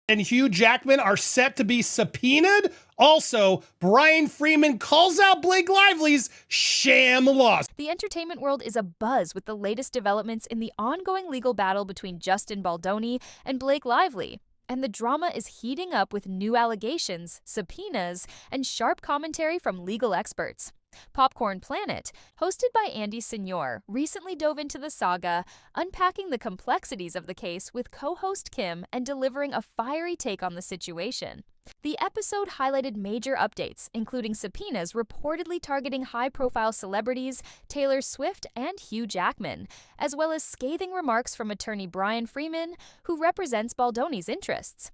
and Hugh Jackman are set to be subpoenaed. Also, Brian Freeman calls out Blake Lively's sham lawsuit. The entertainment world is abuzz with the latest developments in the ongoing legal battle between Justin Baldoni and Blake Lively. And the drama is heating up with new allegations, subpoenas, and sharp commentary from legal experts. Popcorn Planet, hosted by Andy Signore, recently dove into the saga, unpacking the complexities of the case with co-host Kim and delivering a fiery take on the situation. The episode highlighted major updates, including subpoenas reportedly targeting high-profile celebrities Taylor Swift and Hugh Jackman, as well as scathing remarks from attorney Brian Freeman, who represents Baldoni's interests.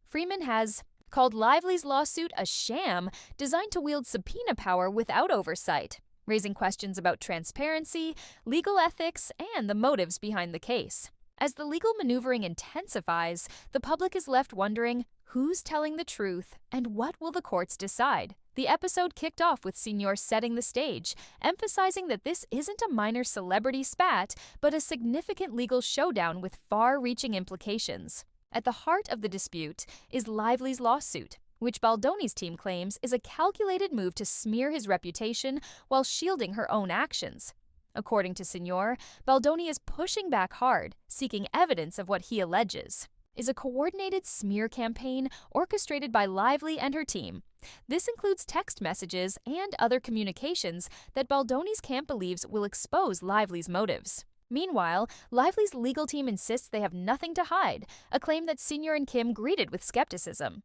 Freeman has called Lively's lawsuit a sham designed to wield subpoena power without oversight, raising questions about transparency, legal ethics, and the motives behind the case. As the legal maneuvering intensifies, the public is left wondering who's telling the truth and what will the courts decide. The episode kicked off with Signore setting the stage, emphasizing that this isn't a minor celebrity spat, but a significant legal showdown with far-reaching implications. At the heart of the dispute is Lively's lawsuit, which Baldoni's team claims is a calculated move to smear his reputation while shielding her own actions. According to Signore, Baldoni is pushing back hard, seeking evidence of what he alleges is a coordinated smear campaign orchestrated by Lively and her team. This includes text messages and other communications that Baldoni's camp believes will expose Lively's motives. Meanwhile, Lively's legal team insists they have nothing to hide, a claim that Signore and Kim greeted with skepticism.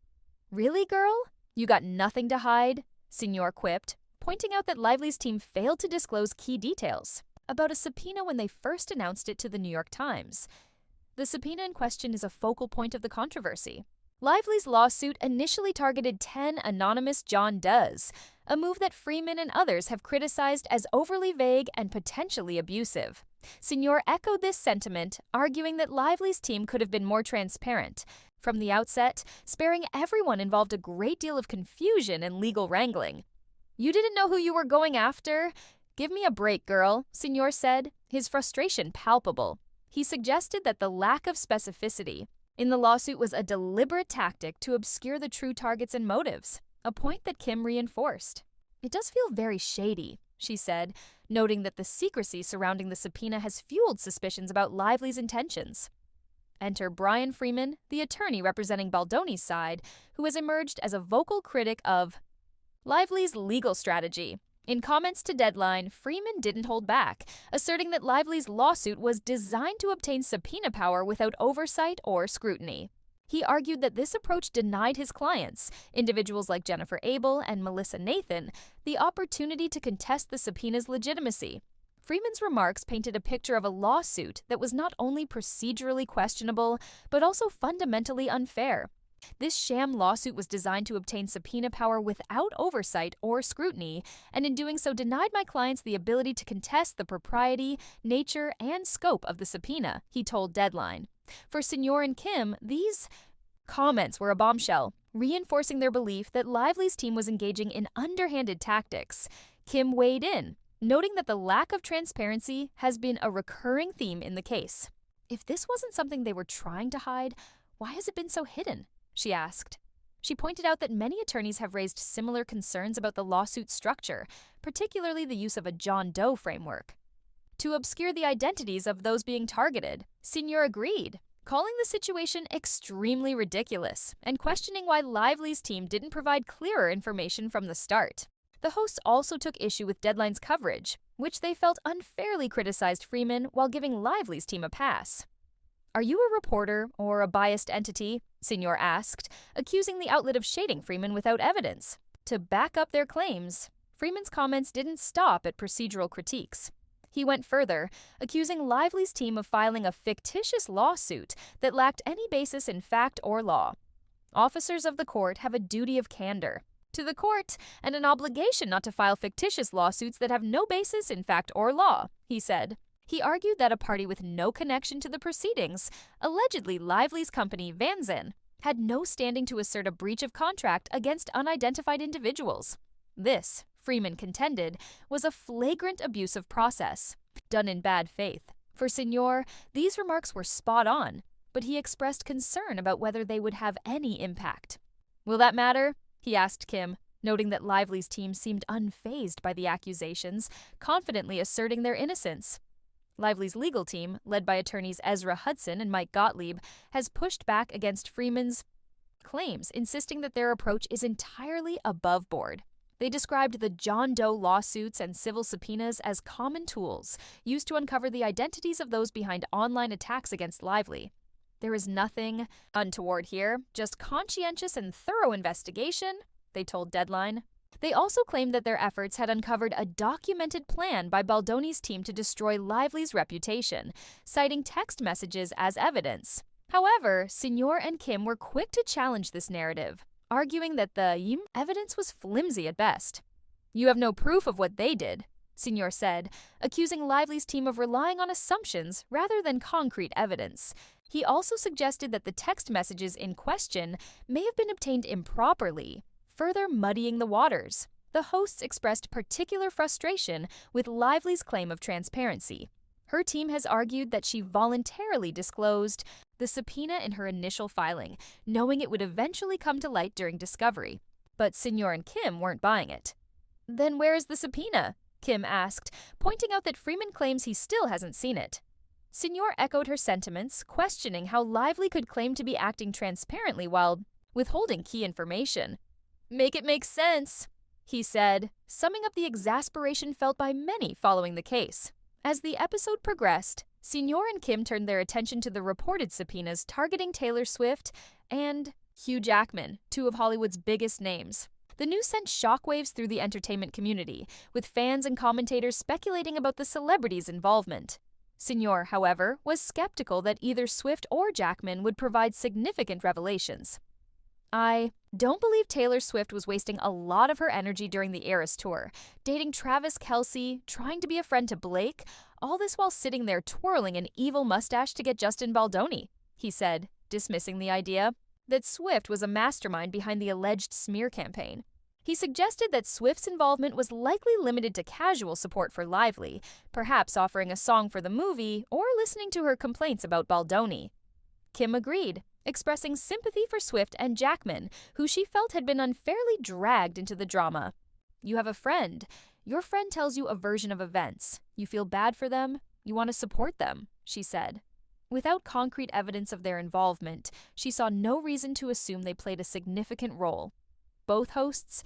"Really, girl? You got nothing to hide?" Signore quipped, pointing out that Lively's team failed to disclose key details about a subpoena when they first announced it to the New York Times. The subpoena in question is a focal point of the controversy. Lively's lawsuit initially targeted 10 anonymous John Does, a move that Freeman and others have criticized as overly vague and potentially abusive. Signore echoed this sentiment, arguing that Lively's team could have been more transparent from the outset, sparing everyone involved a great deal of confusion and legal wrangling. "You didn't know who you were going after? Give me a break, girl," Signore said, his frustration palpable. He suggested that the lack of specificity in the lawsuit was a deliberate tactic to obscure the true targets and motives, a point that Kim reinforced. "It does feel very shady," she said, noting that the secrecy surrounding the subpoena has fueled suspicions about Lively's intentions. Enter Brian Freeman, the attorney representing Baldoni's side, who has emerged as a vocal critic of Lively's legal strategy. In comments to Deadline, Freeman didn't hold back, asserting that Lively's lawsuit was designed to obtain subpoena power without oversight or scrutiny. He argued that this approach denied his clients, individuals like Jennifer Abel and Melissa Nathan, the opportunity to contest the subpoena's legitimacy. Freeman's remarks painted a picture of a lawsuit that was not only procedurally questionable, but also fundamentally unfair. This sham lawsuit was designed to obtain subpoena power without oversight or scrutiny, and in doing so denied my clients the ability to contest the propriety, nature, and scope of the subpoena, he told Deadline. For Signore and Kim, these comments were a bombshell, reinforcing their belief that Lively's team was engaging in underhanded tactics. Kim weighed in, noting that the lack of transparency has been a recurring theme in the case. "If this wasn't something they were trying to hide, why has it been so hidden?" she asked. She pointed out that many attorneys have raised similar concerns about the lawsuit structure, particularly the use of a John Doe framework, to obscure the identities of those being targeted. Signore agreed, calling the situation extremely ridiculous and questioning why Lively's team didn't provide clearer information from the start. The hosts also took issue with Deadline's coverage, which they felt unfairly criticized Freeman while giving Lively's team a pass. "Are you a reporter or a biased entity?" Signore asked, accusing the outlet of shading Freeman without evidence. To back up their claims, Freeman's comments didn't stop at procedural critiques. He went further, accusing Lively's team of filing a fictitious lawsuit that lacked any basis in fact or law. "Officers of the court have a duty of candor to the court and an obligation not to file fictitious lawsuits that have no basis in fact or law," he said. He argued that a party with no connection to the proceedings, allegedly Lively's company Vanzin, had no standing to assert a breach of contract against unidentified individuals. This, Freeman contended, was a flagrant abuse of process, done in bad faith. For Signore, these remarks were spot on. but he expressed concern about whether they would have any impact. "Will that matter?" he asked Kim, noting that Lively's team seemed unfazed by the accusations, confidently asserting their innocence. Lively's legal team, led by attorneys Ezra Hudson and Mike Gottlieb, has pushed back against Freeman's claims, insisting that their approach is entirely above board. They described the John Doe lawsuits and civil subpoenas as common tools used to uncover the identities of those behind online attacks against Lively. "There is nothing untoward here, just conscientious and thorough investigation," they told Deadline. They also claimed that their efforts had uncovered a documented plan by Baldoni's team to destroy Lively's reputation, citing text messages as evidence. However, Signor and Kim were quick to challenge this narrative, arguing that the evidence was flimsy at best. "You have no proof of what they did," Signor said, accusing Lively's team of relying on assumptions rather than concrete evidence. He also suggested that the text messages in question may have been obtained improperly, further muddying the waters. The hosts expressed particular frustration with Lively's claim of transparency. Her team has argued that she voluntarily disclosed the subpoena in her initial filing, knowing it would eventually come to light during discovery. But Signor and Kim weren't buying it. "Then where is the subpoena?" Kim asked, pointing out that Freeman claims he still hasn't seen it. Signor echoed her sentiments, questioning how Lively could claim to be acting transparently while withholding key information. "Make it make sense," he said, summing up the exasperation felt by many following the case. As the episode progressed, Signor and Kim turned their attention to the reported subpoenas targeting Taylor Swift and Hugh Jackman, two of Hollywood's biggest names. The news sent shockwaves through the entertainment community, with fans and commentators speculating about the celebrities' involvement. Signor, however, was skeptical that either Swift or Jackman would provide significant revelations. "I don't believe Taylor Swift was wasting a lot of her energy during the Eras tour, dating Travis Kelce, trying to be a friend to Blake, all this while sitting there twirling an evil mustache to get Justin Baldoni," he said, dismissing the idea that Swift was a mastermind behind the alleged smear campaign. He suggested that Swift's involvement was likely limited to casual support for Lively, perhaps offering a song for the movie or listening to her complaints about Baldoni. Kim agreed, expressing sympathy for Swift and Jackman, who she felt had been unfairly dragged into the drama. "You have a friend. Your friend tells you a version of events. You feel bad for them. You want to support them," she said. Without concrete evidence of their involvement, she saw no reason to assume they played a significant role. Both hosts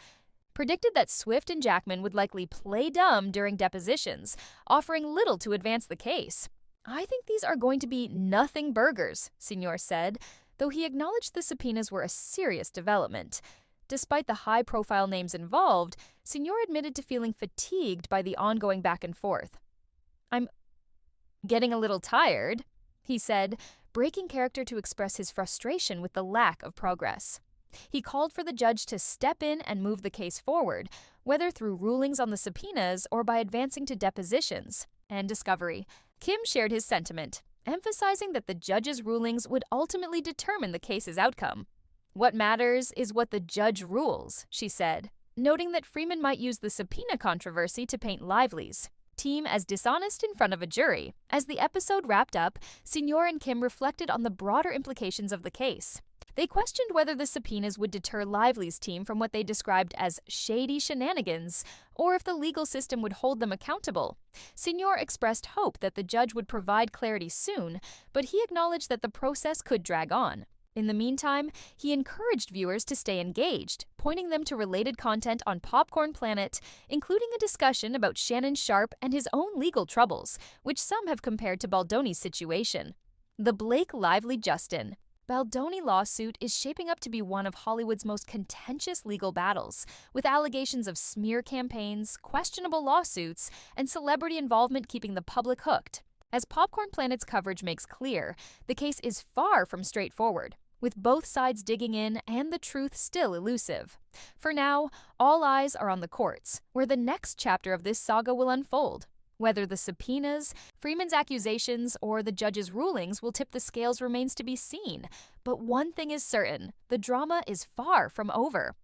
predicted that Swift and Jackman would likely play dumb during depositions, offering little to advance the case. "I think these are going to be nothing burgers," Signor said, though he acknowledged the subpoenas were a serious development. Despite the high-profile names involved, Signor admitted to feeling fatigued by the ongoing back and forth. "I'm getting a little tired," he said, breaking character to express his frustration with the lack of progress. He called for the judge to step in and move the case forward, whether through rulings on the subpoenas or by advancing to depositions and discovery. Kim shared his sentiment, emphasizing that the judge's rulings would ultimately determine the case's outcome. "What matters is what the judge rules," she said, noting that Freeman might use the subpoena controversy to paint Lively's team as dishonest in front of a jury. As the episode wrapped up, Signor and Kim reflected on the broader implications of the case. They questioned whether the subpoenas would deter Lively's team from what they described as shady shenanigans, or if the legal system would hold them accountable. Signor expressed hope that the judge would provide clarity soon, but he acknowledged that the process could drag on. In the meantime, he encouraged viewers to stay engaged, pointing them to related content on Popcorn Planet, including a discussion about Shannon Sharpe and his own legal troubles, which some have compared to Baldoni's situation. The Blake Lively-Justin Baldoni lawsuit is shaping up to be one of Hollywood's most contentious legal battles, with allegations of smear campaigns, questionable lawsuits, and celebrity involvement keeping the public hooked. As Popcorn Planet's coverage makes clear, the case is far from straightforward, with both sides digging in and the truth still elusive. For now, all eyes are on the courts, where the next chapter of this saga will unfold. Whether the subpoenas, Freeman's accusations, or the judge's rulings will tip the scales remains to be seen. But one thing is certain, the drama is far from over.